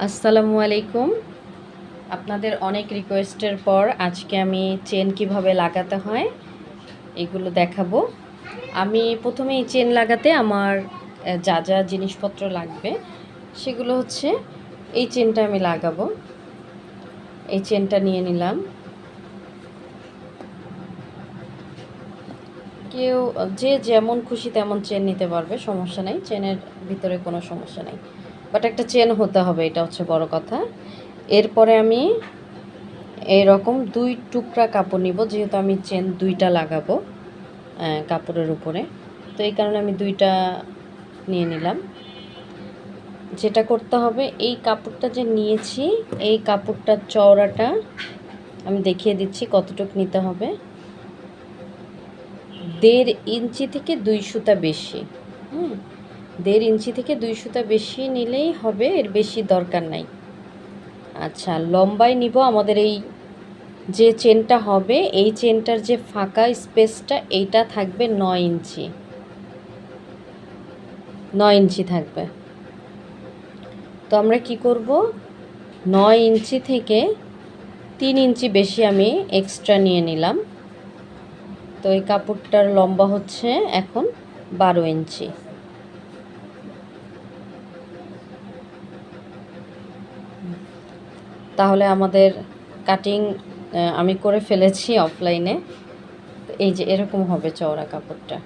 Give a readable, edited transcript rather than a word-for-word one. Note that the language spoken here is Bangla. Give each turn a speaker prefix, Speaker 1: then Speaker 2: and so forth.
Speaker 1: আসসালামু আলাইকুম। আপনাদের অনেক রিকোয়েস্টের পর আজকে আমি চেন কিভাবে লাগাতে হয় এগুলো দেখাবো। আমি প্রথমে এই চেন লাগাতে আমার যা যা জিনিসপত্র লাগবে সেগুলো হচ্ছে এই চেনটা আমি লাগাবো। এই চেনটা নিয়ে নিলাম। কেউ যে যেমন খুশি তেমন চেন নিতে পারবে, সমস্যা নেই, চেনের ভিতরে কোনো সমস্যা নেই, বাট একটা চেন হতে হবে, এটা হচ্ছে বড় কথা। এরপরে আমি এরকম 2 টুকরা কাপড় নিব, যেহেতু আমি চেন 2টা লাগাবো কাপড়ের উপরে, তো এই কারণে আমি 2টা নিয়ে নিলাম। যেটা করতে হবে, এই কাপড়টা যে নিয়েছি এই কাপড়টার চওড়াটা আমি দেখিয়ে দিচ্ছি কতটুকু নিতে হবে। 1.5 ইঞ্চি থেকে 2 সুতা বেশি। 1.5 ইঞ্চি থেকে 2 সুতা বেশি নিলেই হবে, এর বেশি দরকার নাই। আচ্ছা, লম্বায় নিব আমাদের এই যে চেনটা হবে, এই চেনটার যে ফাঁকা স্পেসটা এইটা থাকবে 9 ইঞ্চি। 9 ইঞ্চি থাকবে। তো আমরা কি করব, 9 ইঞ্চি থেকে 3 ইঞ্চি বেশি আমি এক্সট্রা নিয়ে নিলাম। তো এই কাপড়টার লম্বা হচ্ছে এখন 12 ইঞ্চি। তাহলে আমাদের কাটিং আমি করে ফেলেছি অফলাইনে। তো এই যে এরকম হবে চওড়া কাপড়টা।